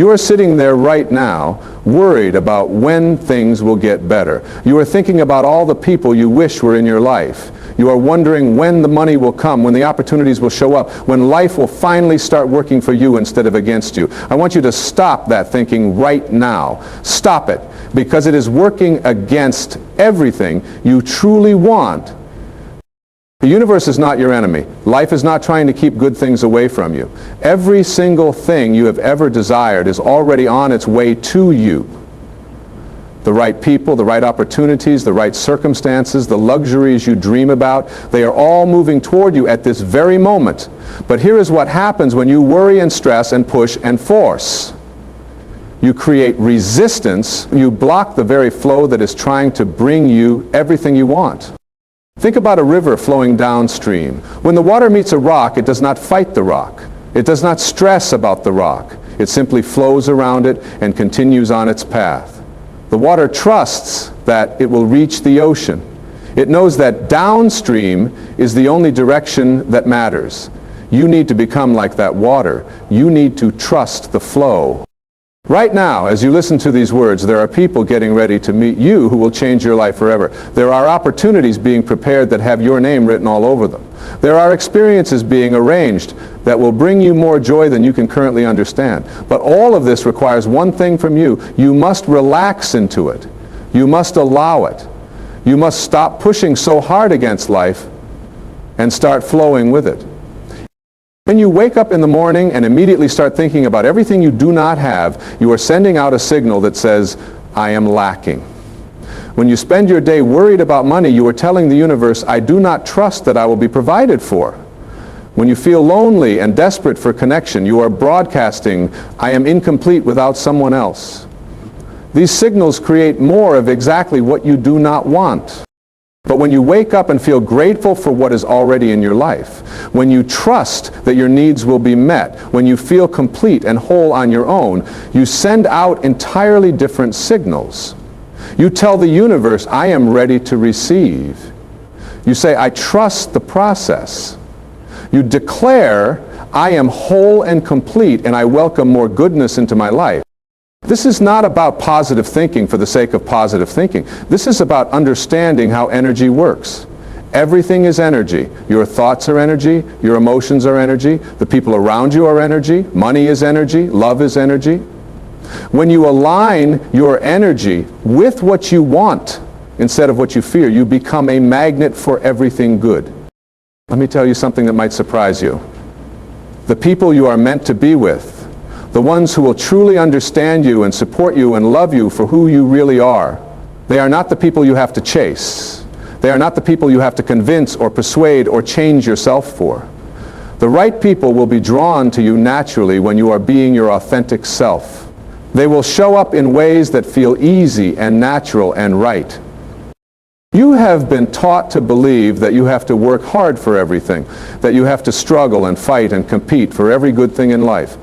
You are sitting there right now, worried about when things will get better. You are thinking about all the people you wish were in your life. You are wondering when the money will come, when the opportunities will show up, when life will finally start working for you instead of against you. I want you to stop that thinking right now. Stop it, because it is working against everything you truly want. The universe is not your enemy. Life is not trying to keep good things away from you. Every single thing you have ever desired is already on its way to you. The right people, the right opportunities, the right circumstances, the luxuries you dream about, they are all moving toward you at this very moment. But here is what happens when you worry and stress and push and force. You create resistance. You block the very flow that is trying to bring you everything you want. Think about a river flowing downstream. When the water meets a rock, it does not fight the rock. It does not stress about the rock. It simply flows around it and continues on its path. The water trusts that it will reach the ocean. It knows that downstream is the only direction that matters. You need to become like that water. You need to trust the flow. Right now, as you listen to these words, there are people getting ready to meet you who will change your life forever. There are opportunities being prepared that have your name written all over them. There are experiences being arranged that will bring you more joy than you can currently understand. But all of this requires one thing from you. You must relax into it. You must allow it. You must stop pushing so hard against life and start flowing with it. When you wake up in the morning and immediately start thinking about everything you do not have, you are sending out a signal that says, I am lacking. When you spend your day worried about money, you are telling the universe, I do not trust that I will be provided for. When you feel lonely and desperate for connection, you are broadcasting, I am incomplete without someone else. These signals create more of exactly what you do not want. But when you wake up and feel grateful for what is already in your life, when you trust that your needs will be met, when you feel complete and whole on your own, you send out entirely different signals. You tell the universe, I am ready to receive. You say, I trust the process. You declare, I am whole and complete, and I welcome more goodness into my life. This is not about positive thinking for the sake of positive thinking. This is about understanding how energy works. Everything is energy. Your thoughts are energy. Your emotions are energy. The people around you are energy. Money is energy. Love is energy. When you align your energy with what you want instead of what you fear, you become a magnet for everything good. Let me tell you something that might surprise you. The people you are meant to be with, the ones who will truly understand you and support you and love you for who you really are, they are not the people you have to chase. They are not the people you have to convince or persuade or change yourself for. The right people will be drawn to you naturally when you are being your authentic self. They will show up in ways that feel easy and natural and right. You have been taught to believe that you have to work hard for everything, that you have to struggle and fight and compete for every good thing in life.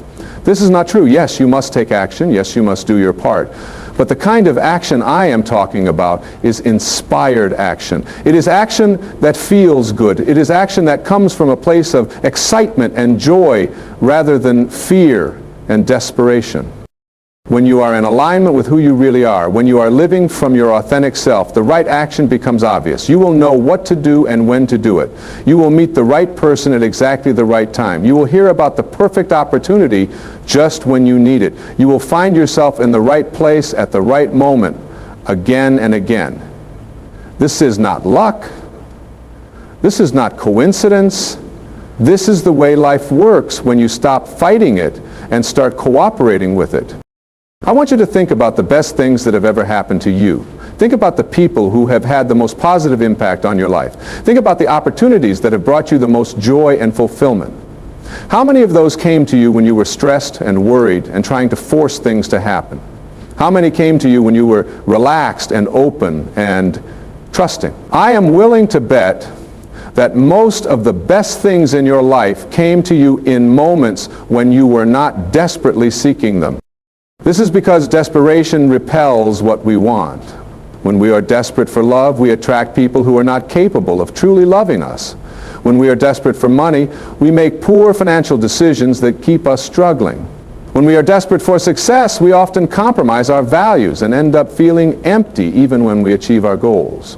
This is not true. Yes, you must take action. Yes, you must do your part. But the kind of action I am talking about is inspired action. It is action that feels good. It is action that comes from a place of excitement and joy rather than fear and desperation. When you are in alignment with who you really are, when you are living from your authentic self, the right action becomes obvious. You will know what to do and when to do it. You will meet the right person at exactly the right time. You will hear about the perfect opportunity just when you need it. You will find yourself in the right place at the right moment again and again. This is not luck. This is not coincidence. This is the way life works when you stop fighting it and start cooperating with it. I want you to think about the best things that have ever happened to you. Think about the people who have had the most positive impact on your life. Think about the opportunities that have brought you the most joy and fulfillment. How many of those came to you when you were stressed and worried and trying to force things to happen? How many came to you when you were relaxed and open and trusting? I am willing to bet that most of the best things in your life came to you in moments when you were not desperately seeking them. This is because desperation repels what we want. When we are desperate for love, we attract people who are not capable of truly loving us. When we are desperate for money, we make poor financial decisions that keep us struggling. When we are desperate for success, we often compromise our values and end up feeling empty even when we achieve our goals.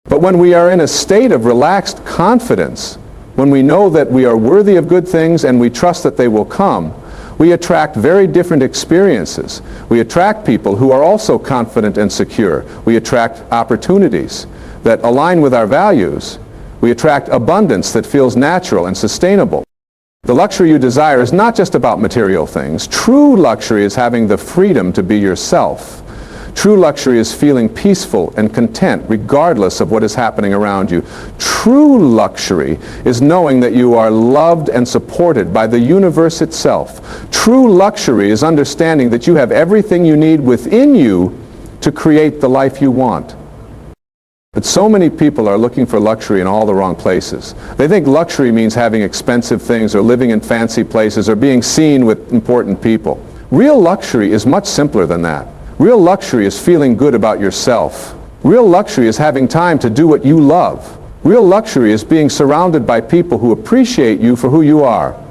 But when we are in a state of relaxed confidence, when we know that we are worthy of good things and we trust that they will come, we attract very different experiences. We attract people who are also confident and secure. We attract opportunities that align with our values. We attract abundance that feels natural and sustainable. The luxury you desire is not just about material things. True luxury is having the freedom to be yourself. True luxury is feeling peaceful and content regardless of what is happening around you. True luxury is knowing that you are loved and supported by the universe itself. True luxury is understanding that you have everything you need within you to create the life you want. But so many people are looking for luxury in all the wrong places. They think luxury means having expensive things or living in fancy places or being seen with important people. Real luxury is much simpler than that. Real luxury is feeling good about yourself. Real luxury is having time to do what you love. Real luxury is being surrounded by people who appreciate you for who you are.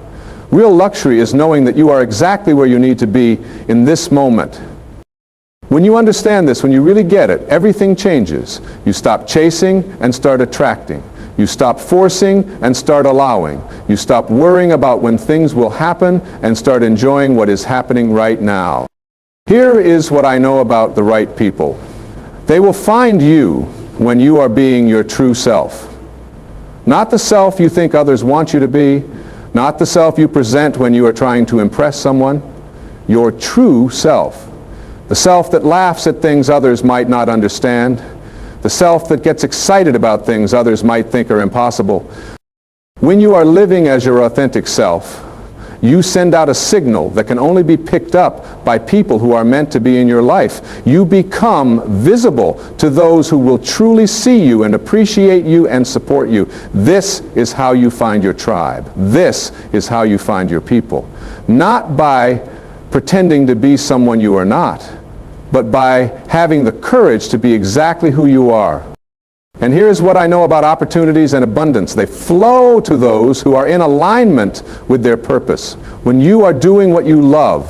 Real luxury is knowing that you are exactly where you need to be in this moment. When you understand this, when you really get it, everything changes. You stop chasing and start attracting. You stop forcing and start allowing. You stop worrying about when things will happen and start enjoying what is happening right now. Here is what I know about the right people. They will find you when you are being your true self. Not the self you think others want you to be, not the self you present when you are trying to impress someone. Your true self. The self that laughs at things others might not understand. The self that gets excited about things others might think are impossible. When you are living as your authentic self, you send out a signal that can only be picked up by people who are meant to be in your life. You become visible to those who will truly see you and appreciate you and support you. This is how you find your tribe. This is how you find your people. Not by pretending to be someone you are not, but by having the courage to be exactly who you are. And here's what I know about opportunities and abundance. They flow to those who are in alignment with their purpose. When you are doing what you love,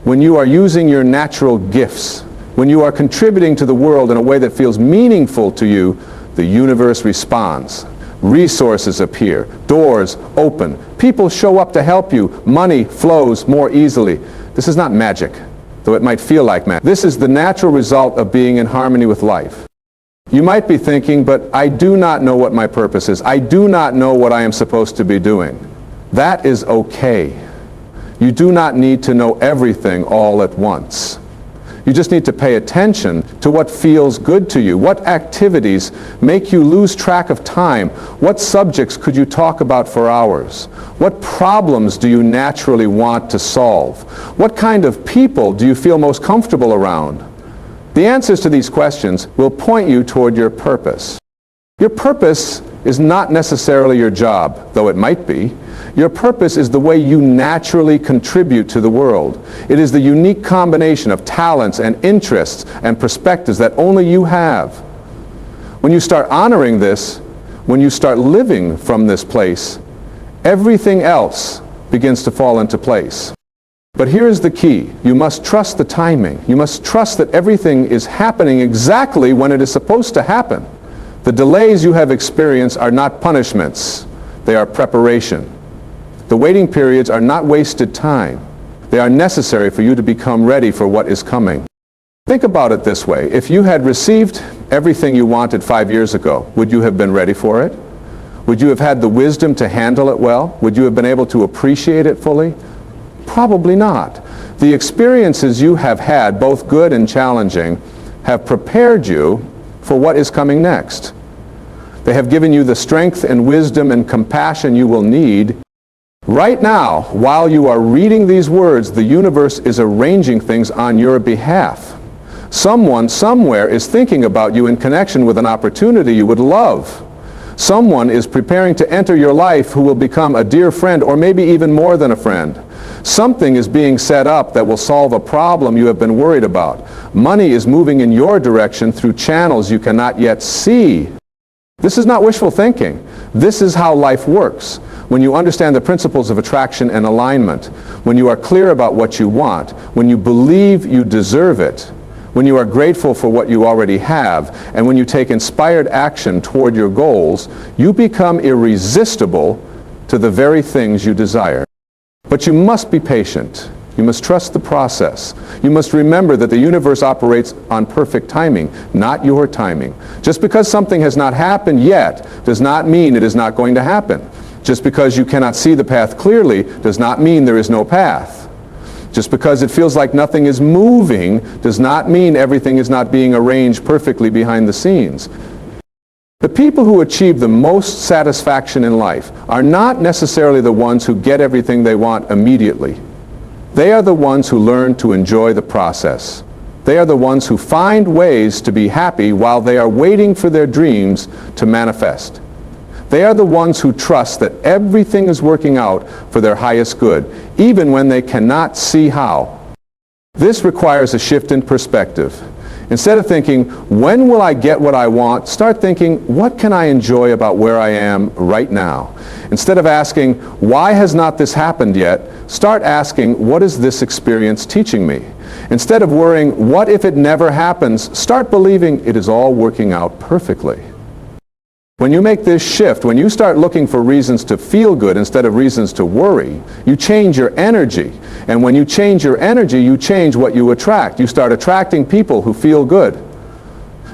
when you are using your natural gifts, when you are contributing to the world in a way that feels meaningful to you, the universe responds. Resources appear, doors open, people show up to help you, money flows more easily. This is not magic, though it might feel like magic. This is the natural result of being in harmony with life. You might be thinking, but I do not know what my purpose is. I do not know what I am supposed to be doing. That is okay. You do not need to know everything all at once. You just need to pay attention to what feels good to you. What activities make you lose track of time? What subjects could you talk about for hours? What problems do you naturally want to solve? What kind of people do you feel most comfortable around? The answers to these questions will point you toward your purpose. Your purpose is not necessarily your job, though it might be. Your purpose is the way you naturally contribute to the world. It is the unique combination of talents and interests and perspectives that only you have. When you start honoring this, when you start living from this place, everything else begins to fall into place. But here's the key. You must trust the timing. You must trust that everything is happening exactly when it is supposed to happen. The delays you have experienced are not punishments. They are preparation. The waiting periods are not wasted time. They are necessary for you to become ready for what is coming. Think about it this way. If you had received everything you wanted 5 years ago, would you have been ready for it? Would you have had the wisdom to handle it well? Would you have been able to appreciate it fully? Probably not. The experiences you have had, both good and challenging, have prepared you for what is coming next. They have given you the strength and wisdom and compassion you will need. Right now, while you are reading these words, the universe is arranging things on your behalf. Someone somewhere is thinking about you in connection with an opportunity you would love. Someone is preparing to enter your life who will become a dear friend, or maybe even more than a friend. Something is being set up that will solve a problem you have been worried about. Money is moving in your direction through channels you cannot yet see. This is not wishful thinking. This is how life works. when you understand the principles of attraction and alignment, when you are clear about what you want, when you believe you deserve it, when you are grateful for what you already have, and when you take inspired action toward your goals, you become irresistible to the very things you desire. But you must be patient. You must trust the process. You must remember that the universe operates on perfect timing, not your timing. Just because something has not happened yet does not mean it is not going to happen. Just because you cannot see the path clearly does not mean there is no path. Just because it feels like nothing is moving does not mean everything is not being arranged perfectly behind the scenes. The people who achieve the most satisfaction in life are not necessarily the ones who get everything they want immediately. They are the ones who learn to enjoy the process. They are the ones who find ways to be happy while they are waiting for their dreams to manifest. They are the ones who trust that everything is working out for their highest good, even when they cannot see how. This requires a shift in perspective. Instead of thinking, when will I get what I want, start thinking, what can I enjoy about where I am right now? Instead of asking, why has not this happened yet, start asking, what is this experience teaching me? Instead of worrying, what if it never happens, start believing it is all working out perfectly. When you make this shift, when you start looking for reasons to feel good instead of reasons to worry, you change your energy. And when you change your energy, you change what you attract. You start attracting people who feel good.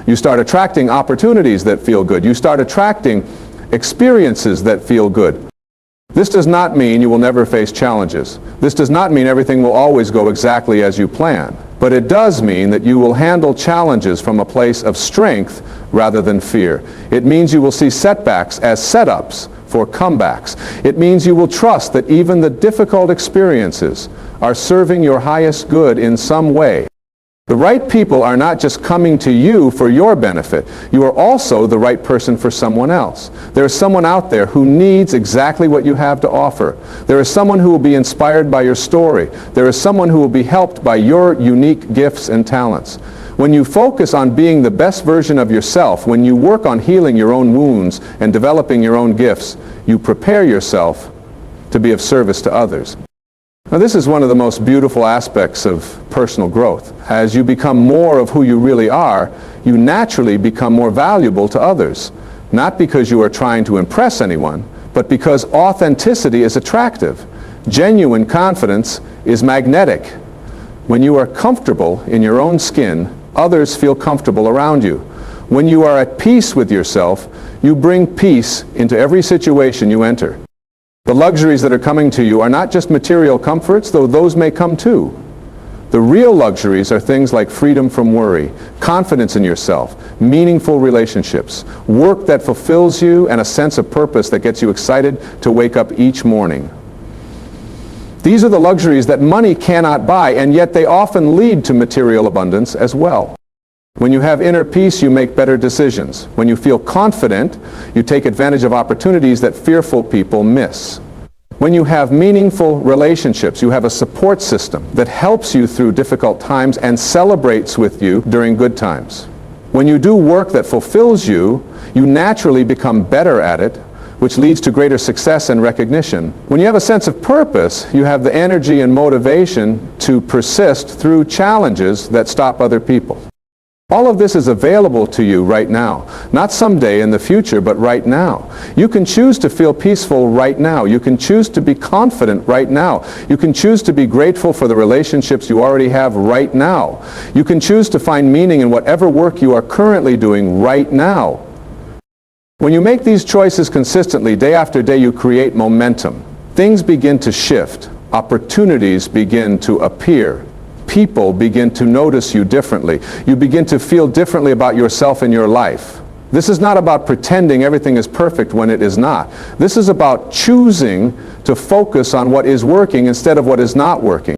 You start attracting opportunities that feel good. You start attracting experiences that feel good. This does not mean you will never face challenges. This does not mean everything will always go exactly as you plan. But it does mean that you will handle challenges from a place of strength rather than fear. It means you will see setbacks as setups for comebacks. It means you will trust that even the difficult experiences are serving your highest good in some way. The right people are not just coming to you for your benefit. You are also the right person for someone else. There is someone out there who needs exactly what you have to offer. There is someone who will be inspired by your story. There is someone who will be helped by your unique gifts and talents. When you focus on being the best version of yourself, when you work on healing your own wounds and developing your own gifts, you prepare yourself to be of service to others. Now, this is one of the most beautiful aspects of personal growth. As you become more of who you really are, you naturally become more valuable to others. Not because you are trying to impress anyone, but because authenticity is attractive. Genuine confidence is magnetic. When you are comfortable in your own skin, others feel comfortable around you. When you are at peace with yourself, you bring peace into every situation you enter. The luxuries that are coming to you are not just material comforts, though those may come too. The real luxuries are things like freedom from worry, confidence in yourself, meaningful relationships, work that fulfills you, and a sense of purpose that gets you excited to wake up each morning. These are the luxuries that money cannot buy, and yet they often lead to material abundance as well. When you have inner peace, you make better decisions. When you feel confident, you take advantage of opportunities that fearful people miss. When you have meaningful relationships, you have a support system that helps you through difficult times and celebrates with you during good times. When you do work that fulfills you, you naturally become better at it, which leads to greater success and recognition. When you have a sense of purpose, you have the energy and motivation to persist through challenges that stop other people. All of this is available to you right now. Not someday in the future, but right now. You can choose to feel peaceful right now. You can choose to be confident right now. You can choose to be grateful for the relationships you already have right now. You can choose to find meaning in whatever work you are currently doing right now. When you make these choices consistently, day after day, you create momentum. Things begin to shift. Opportunities begin to appear. People begin to notice you differently. You begin to feel differently about yourself and your life. This is not about pretending everything is perfect when it is not. This is about choosing to focus on what is working instead of what is not working.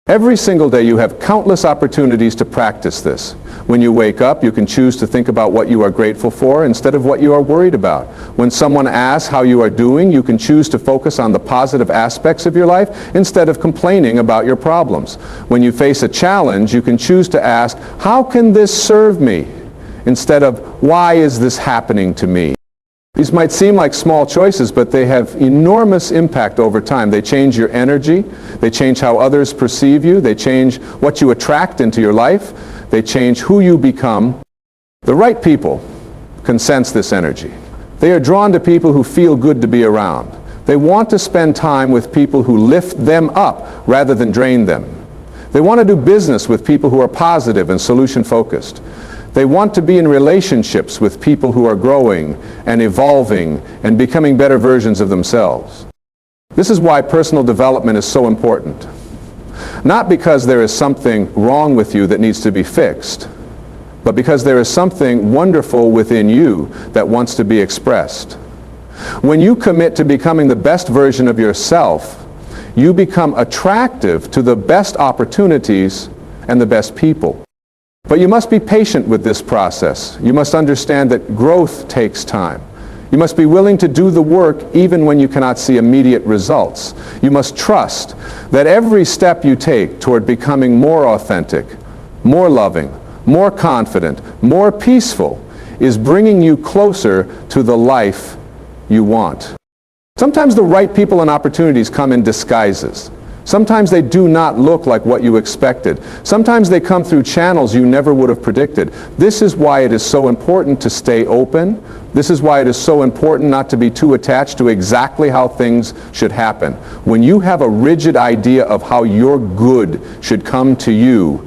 Every single day you have countless opportunities to practice this. When you wake up, you can choose to think about what you are grateful for instead of what you are worried about. When someone asks how you are doing, you can choose to focus on the positive aspects of your life instead of complaining about your problems. When you face a challenge, you can choose to ask, how can this serve me? Instead of, why is this happening to me? These might seem like small choices, but they have enormous impact over time. They change your energy. They change how others perceive you. They change what you attract into your life. They change who you become. The right people can sense this energy. They are drawn to people who feel good to be around. They want to spend time with people who lift them up rather than drain them. They want to do business with people who are positive and solution-focused. They want to be in relationships with people who are growing and evolving and becoming better versions of themselves. This is why personal development is so important. Not because there is something wrong with you that needs to be fixed, but because there is something wonderful within you that wants to be expressed. When you commit to becoming the best version of yourself, you become attractive to the best opportunities and the best people. But you must be patient with this process. You must understand that growth takes time. You must be willing to do the work even when you cannot see immediate results. You must trust that every step you take toward becoming more authentic, more loving, more confident, more peaceful is bringing you closer to the life you want. Sometimes the right people and opportunities come in disguises. Sometimes they do not look like what you expected. Sometimes they come through channels you never would have predicted. This is why it is so important to stay open. This is why it is so important not to be too attached to exactly how things should happen. When you have a rigid idea of how your good should come to you,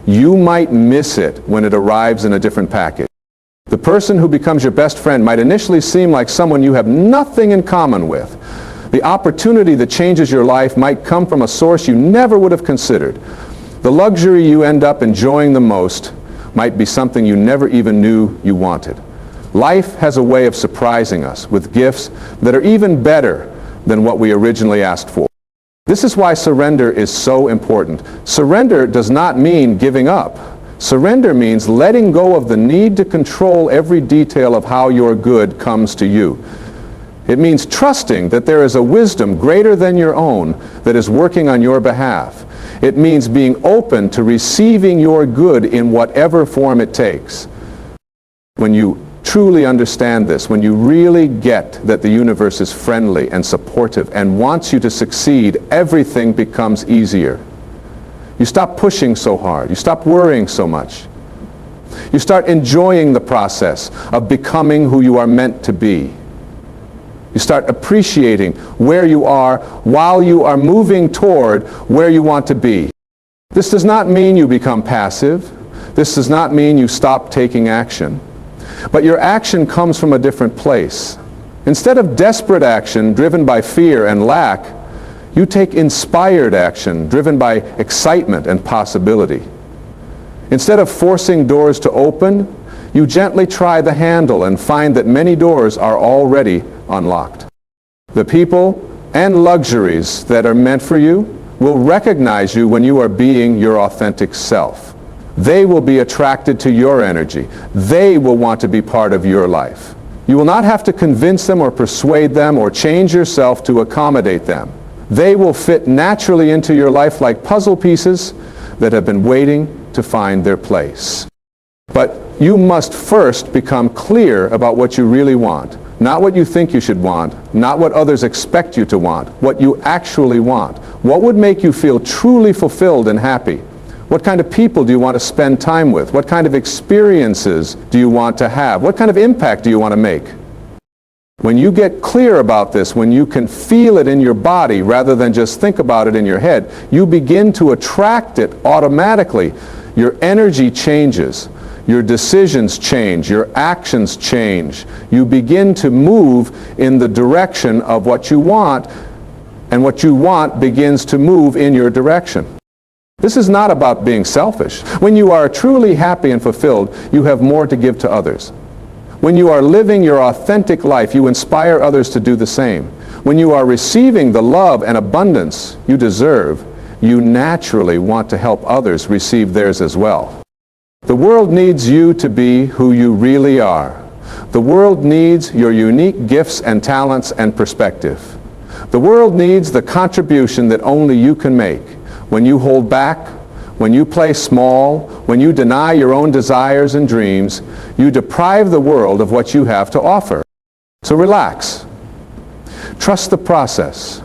you might miss it when it arrives in a different package. The person who becomes your best friend might initially seem like someone you have nothing in common with. The opportunity that changes your life might come from a source you never would have considered. The luxury you end up enjoying the most might be something you never even knew you wanted. Life has a way of surprising us with gifts that are even better than what we originally asked for. This is why surrender is so important. Surrender does not mean giving up. Surrender means letting go of the need to control every detail of how your good comes to you. It means trusting that there is a wisdom greater than your own that is working on your behalf. It means being open to receiving your good in whatever form it takes. When you truly understand this, when you really get that the universe is friendly and supportive and wants you to succeed, everything becomes easier. You stop pushing so hard. You stop worrying so much. You start enjoying the process of becoming who you are meant to be. You start appreciating where you are while you are moving toward where you want to be. This does not mean you become passive. This does not mean you stop taking action. But your action comes from a different place. Instead of desperate action driven by fear and lack, you take inspired action driven by excitement and possibility. Instead of forcing doors to open, you gently try the handle and find that many doors are already unlocked. The people and luxuries that are meant for you will recognize you when you are being your authentic self. They will be attracted to your energy. They will want to be part of your life. You will not have to convince them or persuade them or change yourself to accommodate them. They will fit naturally into your life like puzzle pieces that have been waiting to find their place. But you must first become clear about what you really want. Not what you think you should want, not what others expect you to want, what you actually want. What would make you feel truly fulfilled and happy? What kind of people do you want to spend time with? What kind of experiences do you want to have? What kind of impact do you want to make? When you get clear about this, when you can feel it in your body rather than just think about it in your head, you begin to attract it automatically. Your energy changes. Your decisions change. Your actions change. You begin to move in the direction of what you want, and what you want begins to move in your direction. This is not about being selfish. When you are truly happy and fulfilled, you have more to give to others. When you are living your authentic life, you inspire others to do the same. When you are receiving the love and abundance you deserve, you naturally want to help others receive theirs as well. The world needs you to be who you really are. The world needs your unique gifts and talents and perspective. The world needs the contribution that only you can make. When you hold back, when you play small, when you deny your own desires and dreams, you deprive the world of what you have to offer. So relax. Trust the process.